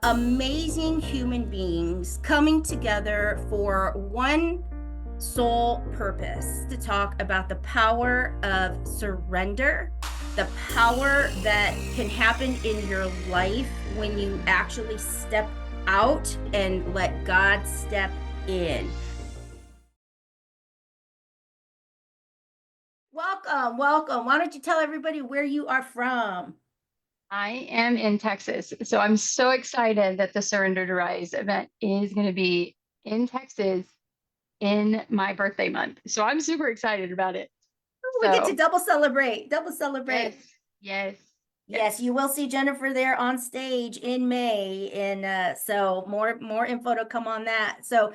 amazing human beings coming together for one sole purpose to talk about the power of surrender, the power that can happen in your life when you actually step out and let God step in. Welcome, welcome. Why don't you tell everybody where you are from? I am in Texas. So I'm so excited that the Surrender to Rise event is going to be in Texas in my birthday month. So I'm super excited about it. We get to So, double celebrate, double yes, celebrate. yes, Yes, yes. you will see Jennifer there on stage in May, and so more info to come on that. So,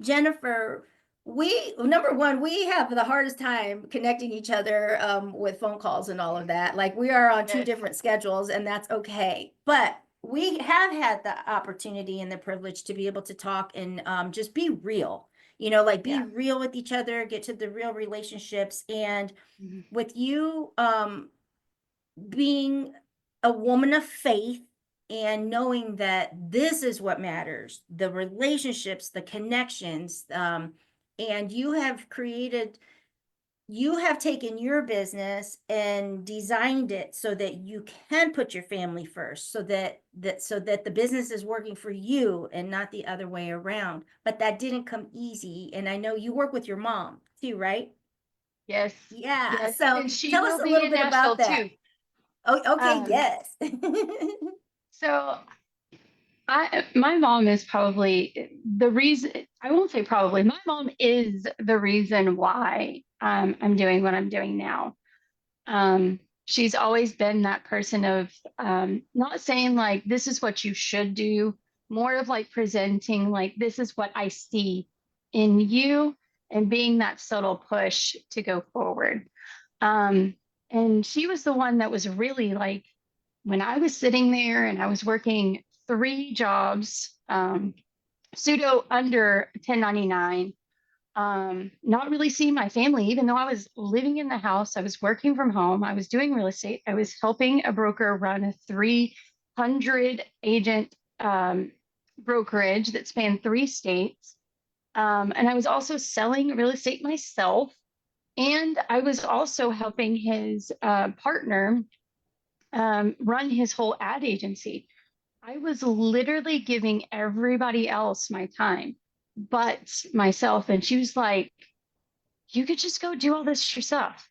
Jennifer, we number one, we have the hardest time connecting each other with phone calls and all of that. Like we are on two Yes. different schedules, and that's okay. But we have had the opportunity and the privilege to be able to talk and just be real. Like be Yeah. real with each other, get to the real relationships, and Mhm. with you being a woman of faith and knowing that this is what matters, the relationships, the connections, and you have taken your business and designed it so that you can put your family first, so that the business is working for you and not the other way around. But that didn't come easy, and I know you work with your mom too, right? Yes. Yeah, Yes. so And she tell us will a be little in bit Nashville about that. too. Oh, okay, Um, yes. so my mom is probably the reason. I won't say probably. My mom is the reason why I'm doing what I'm doing now. She's always been that person of not saying like this is what you should do, more of like presenting like this is what I see in you and being that subtle push to go forward. Um, and she was the one that was really like when I was sitting there and I was working three jobs, pseudo under 1099, not really seeing my family, even though I was living in the house, I was working from home, I was doing real estate, I was helping a broker run a 300 agent brokerage that spanned three states. And I was also selling real estate myself. And I was also helping his partner run his whole ad agency. I was literally giving everybody else my time but myself. And she was like, you could just go do all this yourself.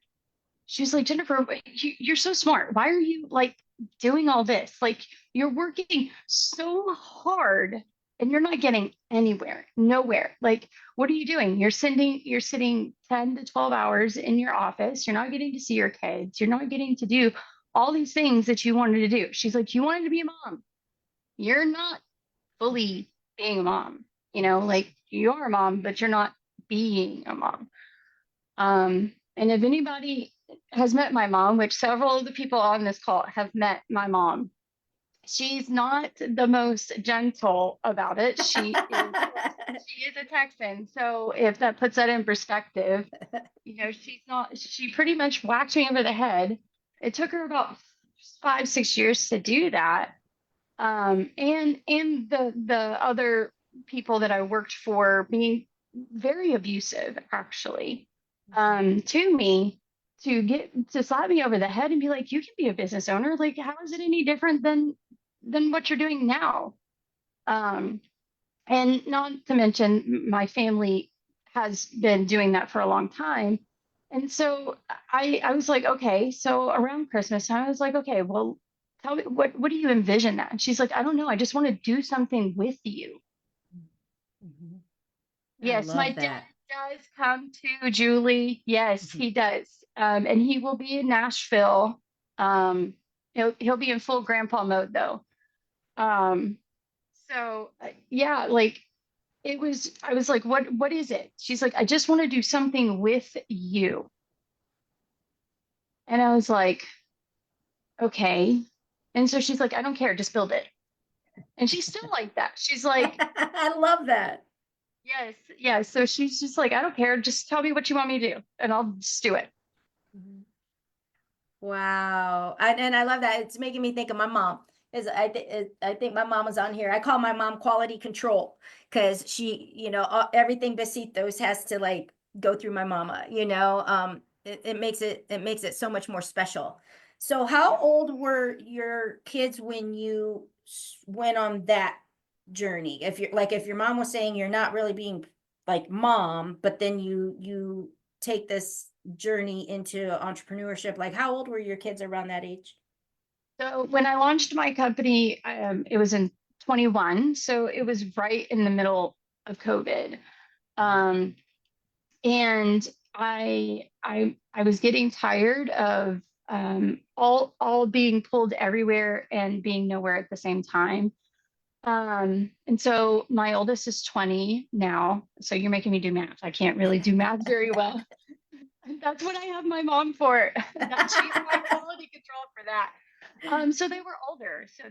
She was like, Jennifer, you're so smart. Why are you like doing all this? Like, you're working so hard and you're not getting anywhere, nowhere. Like, what are you doing? You're sitting 10 to 12 hours in your office. You're not getting to see your kids. You're not getting to do all these things that you wanted to do. She's like, you wanted to be a mom. You're not fully being a mom, like you are a mom, but you're not being a mom. And if anybody has met my mom, which several of the people on this call have met my mom, she's not the most gentle about it. She is a Texan. So if that puts that in perspective, she's not, she pretty much whacked me over the head. It took her about 5, 6 years to do that. And the other people that I worked for being very abusive, actually, to me, to get to slap me over the head and be like, you can be a business owner. Like, how is it any different than what you're doing now? Um, and not to mention my family has been doing that for a long time. And so I was like, okay, so around Christmas, I was like, okay, well, tell me what do you envision that? And she's like, I don't know. I just want to do something with you. Mhm. I Yes, my love dad that. does come to Julie. Yes, Mhm. he does. And he will be in Nashville. He'll be in full grandpa mode though. Um, so yeah, like I was like, what is it? She's like, I just want to do something with you. And I was like, okay. And so she's like, I don't care, just build it. And she's still like that. She's like, I love that. yes, yes. So she's just like, I don't care, just tell me what you want me to do, and I'll just do it. Mhm. Wow. And I love that. It's making me think of my mom. is I think my mom was on here. I call my mom quality control because she, everything Besitos has to like go through my mama, it makes it so much more special. So how old were your kids when you went on that journey? If your mom was saying you're not really being like mom, but then you take this journey into entrepreneurship, like how old were your kids around that age? So when I launched my company, it was in 21. So it was right in the middle of COVID. Um, and I was getting tired of all being pulled everywhere and being nowhere at the same time. And so my oldest is 20 now. So you're making me do math. I can't really do math very well. That's what I have my mom for. That she's my quality control for that. So they were older. So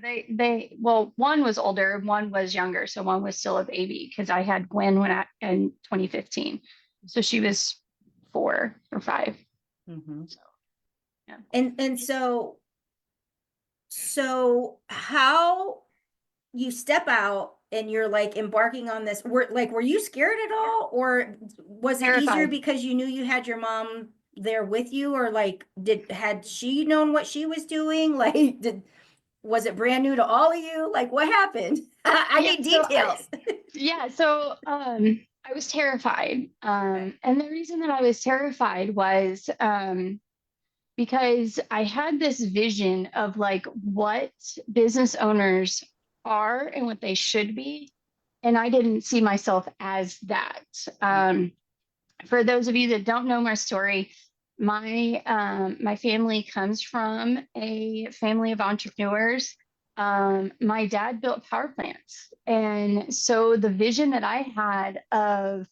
well, one was older, one was younger. So one was still a baby because I had Gwen in 2015. So she was 4 or 5. Mhm. So yeah. And so how you step out and you're like embarking on this, were you scared at all, or was it easier Terrified. because you knew you had your mom there with you, or like had she known what she was doing? Like was it brand new to all of you? Like what happened? I Yeah. need details. I was terrified. Okay. And the reason that I was terrified was because I had this vision of like what business owners are and what they should be. And I didn't see myself as that. Um, for those of you that don't know my story, my family comes from a family of entrepreneurs. My dad built power plants, and so the vision that I had of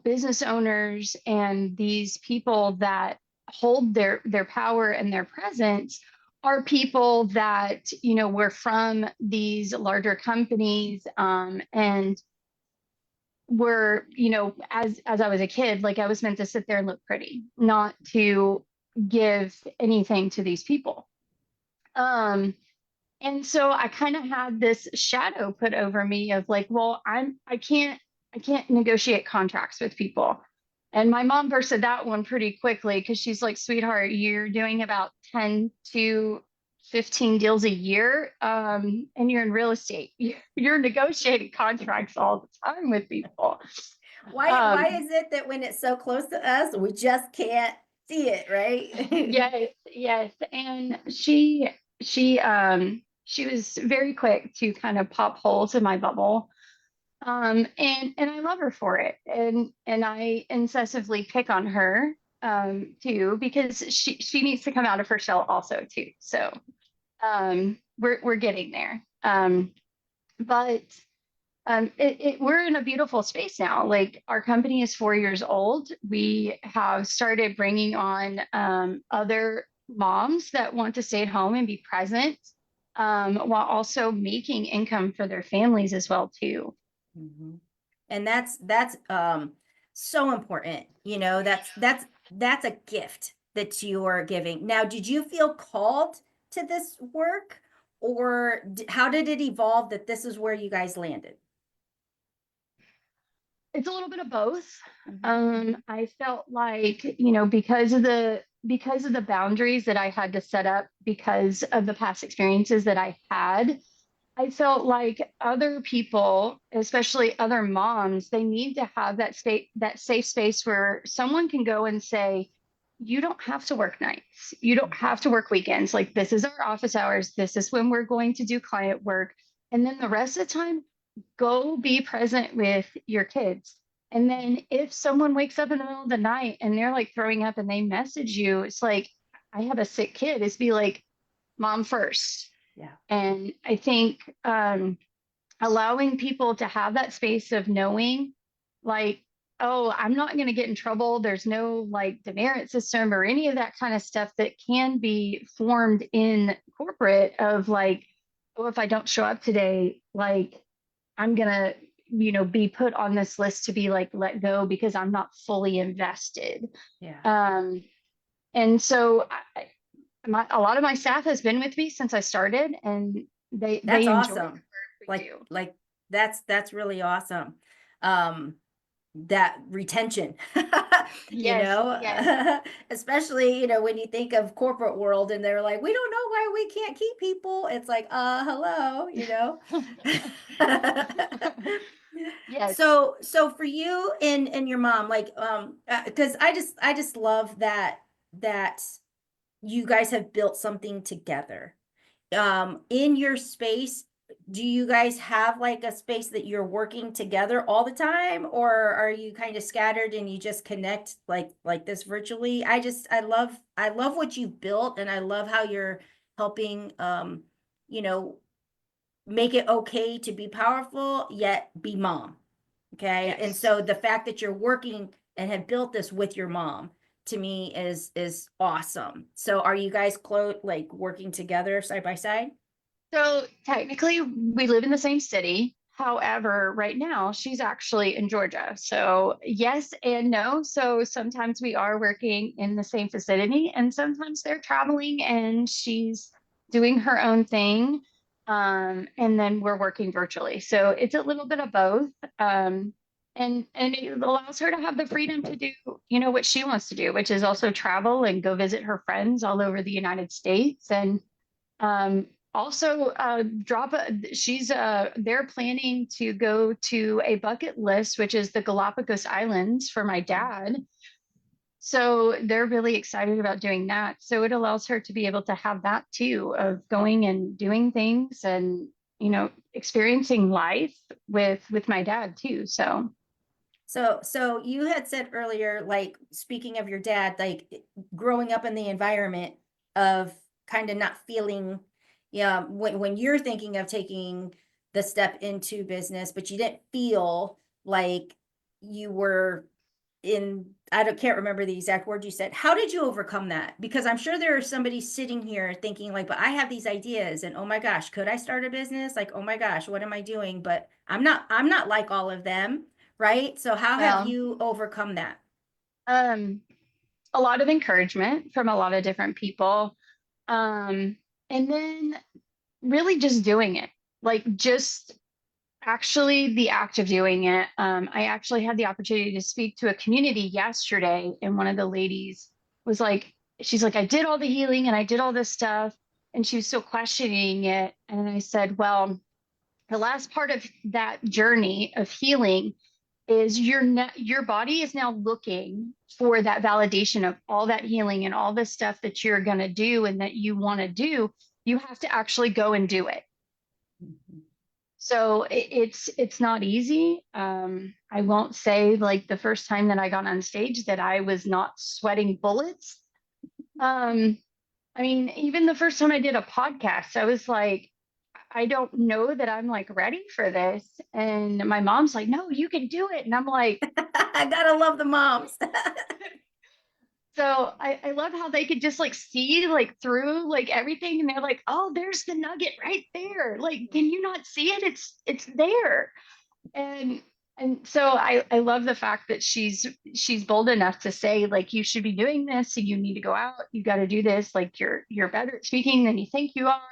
business owners and these people that hold their power and their presence are people that were from these larger companies, and were, as I was a kid, like I was meant to sit there and look pretty, not to give anything to these people. Um, and so I kind of had this shadow put over me of like, well, I can't negotiate contracts with people. And my mom bursted that one pretty quickly because she's like, sweetheart, you're doing about 10 to 15 deals a year, and you're in real estate. You're negotiating contracts all the time with people. Why Um, is it that when it's so close to us, we just can't see it, right? yes, yes. And she was very quick to kind of pop holes in my bubble. And I love her for it. And I incessantly pick on her too, because she needs to come out of her shell also too. So we're getting there. But we're in a beautiful space now. Like our company is 4 years old. We have started bringing on other moms that want to stay at home and be present, while also making income for their families as well too. Mhm. And that's so important. That's a gift that you're giving. Now, did you feel called to this work, or how did it evolve that this is where you guys landed? It's a little bit of both. Mhm. I felt like, because of the boundaries that I had to set up because of the past experiences that I had, I felt like other people, especially other moms, they need to have that safe space where someone can go and say, you don't have to work nights. You don't have to work weekends. Like this is our office hours. This is when we're going to do client work. And then the rest of the time, go be present with your kids. And then if someone wakes up in the middle of the night and they're like throwing up and they message you, it's like, I have a sick kid. It's be like, mom first. Yeah. And I think allowing people to have that space of knowing, like, oh, I'm not going to get in trouble. There's no like demerit system or any of that kind of stuff that can be formed in corporate of like, oh, if I don't show up today, like I'm going to, be put on this list to be like let go because I'm not fully invested. Yeah. Um, and so A lot of my staff has been with me since I started, and they That's enjoy the awesome. work we Like do. like that's really awesome. Um that retention, you Yes, yes. know, especially, when you think of corporate world and they're like, we don't know why we can't keep people. It's like, hello. Yes. So for you and your mom, like, because I just love that you guys have built something together. In your space, do you guys have like a space that you're working together all the time, or are you kind of scattered and you just connect like this virtually? I love what you've built, and I love how you're helping, you know make it okay to be powerful yet be mom. Okay. And Yes. so the fact that you're working and have built this with your mom, to me, is awesome. So are you guys like working together side by side? So technically, we live in the same city. However, right now she's actually in Georgia. So yes and no. So sometimes we are working in the same vicinity, and sometimes they're traveling and she's doing her own thing. And then we're working virtually. So it's a little bit of both. Um, and it allows her to have the freedom to do, what she wants to do, which is also travel and go visit her friends all over the United States. And also, they're planning to go to a bucket list, which is the Galapagos Islands for my dad. So they're really excited about doing that. So it allows her to be able to have that too, of going and doing things and, experiencing life with my dad too. So So you had said earlier, like, speaking of your dad, like, growing up in the environment of kind of not feeling, yeah, when you're thinking of taking the step into business, but you didn't feel like you were in, can't remember the exact word you said. How did you overcome that? Because I'm sure there is somebody sitting here thinking like, but I have these ideas, and oh my gosh, could I start a business? Like, oh my gosh, what am I doing? But I'm not like all of them, right? So how have well, you overcome that? um, a lot of encouragement from a lot of different people. And then really just doing it, like just actually the act of doing it. I actually had the opportunity to speak to a community yesterday, and one of the ladies was like, she's like, I did all the healing and I did all this stuff, and she was still questioning it. And I said, well, the last part of that journey of healing is your body is now looking for that validation of all that healing and all the stuff that you're going to do and that you want to do. You have to actually go and do it. So it's not easy. I won't say like the first time that I got on stage that I was not sweating bullets. Um, I mean, even the first time I did a podcast, I was like, I don't know that I'm like ready for this. And my mom's like, no, you can do it. And I'm like, I gotta love the moms. so I love how they could just like see like through like everything, and they're like, oh, there's the nugget right there. Like, can you not see it? It's there. And so I love the fact that she's bold enough to say like, you should be doing this and you need to go out, you got to do this, like you're better at speaking than you think you are.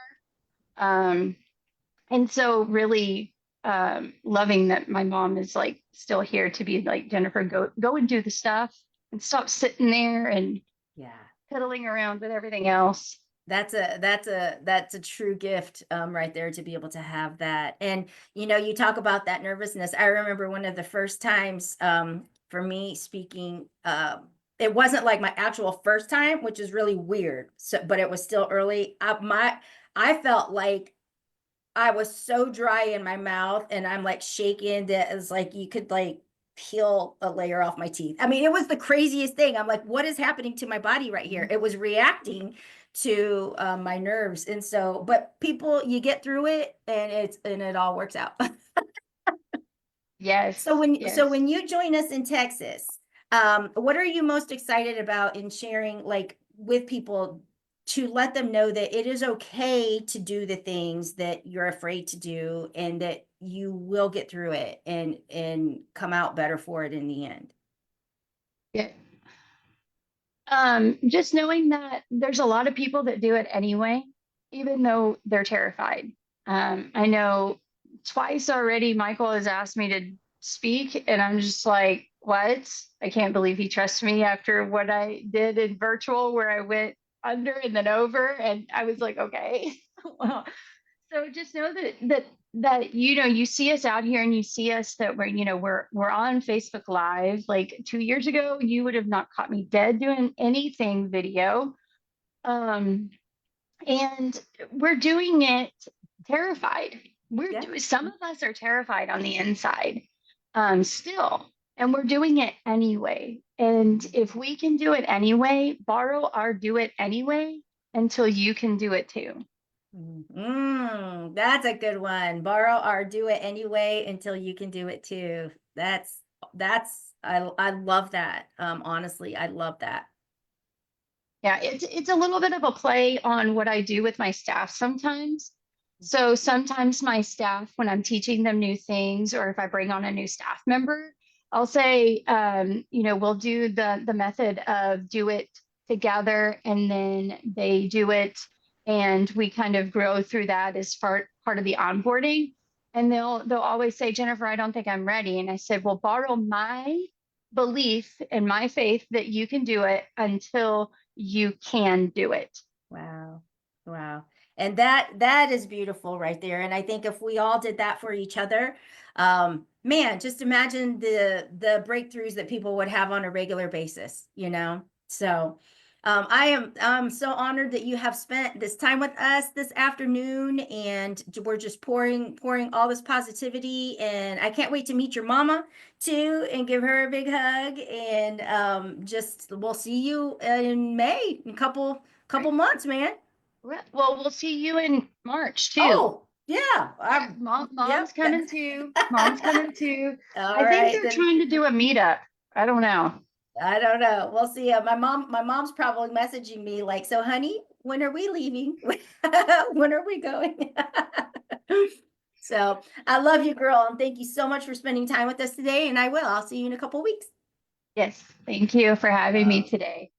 um and so really loving that my mom is like still here to be like, Jennifer, go and do the stuff and stop sitting there and Yeah. piddling around with everything else. That's a true gift, right there, to be able to have that. And you talk about that nervousness. I remember one of the first times, for me speaking, it wasn't like my actual first time, which is really weird. So, but it was still early. I felt like I was so dry in my mouth, and I'm like shaking that it's like you could like peel a layer off my teeth. I mean, it was the craziest thing. I'm like, what is happening to my body right here? It was reacting to, my nerves. And so, but people, you get through it, and it all works out. So Yes, when so yes. when you join us in Texas, what are you most excited about in sharing, like, with people, to let them know that it is okay to do the things that you're afraid to do, and that you will get through it and come out better for it in the end? Yeah. Just knowing that there's a lot of people that do it anyway, even though they're terrified. I know twice already Michael has asked me to speak, and I'm just like, what? I can't believe he trusts me after what I did in virtual, where I went under and then over. And I was like, okay. Well, so just know that you see us out here and you see us that we're on Facebook Live. Like 2 years ago, you would have not caught me dead doing anything video. Um, and we're doing it terrified. Yeah. Some of us are terrified on the inside, still, and we're doing it anyway. And if we can do it anyway, borrow our do it anyway until you can do it too. That's a good one. Borrow or do it anyway until you can do it too. That's I love that. Honestly, I love that. Yeah, it's a little bit of a play on what I do with my staff sometimes. So sometimes my staff, when I'm teaching them new things, or if I bring on a new staff member, I'll say, we'll do the method of do it together, and then they do it, and we kind of grow through that as part of the onboarding. And they'll always say, Jennifer, I don't think I'm ready. And I said, well, borrow my belief and my faith that you can do it until you can do it. Wow. Wow. And that is beautiful right there. And I think if we all did that for each other, man, just imagine the breakthroughs that people would have on a regular basis, you know? So I'm so honored that you have spent this time with us this afternoon, and we're just pouring all this positivity, and I can't wait to meet your mama too and give her a big hug, and just we'll see you in May in a couple Right. months, man. Well, we'll see you in March too. Oh, yeah. Yeah, Yep. mom's coming too. Mom's coming too. All I think right, they're then. trying to do a meetup. I don't know. I don't know. We'll see. My mom's probably messaging me like, so honey, when are we leaving? When are we going? So I love you, girl, and thank you so much for spending time with us today. And I'll see you in a couple weeks. Yes, thank you for having me Uh, today.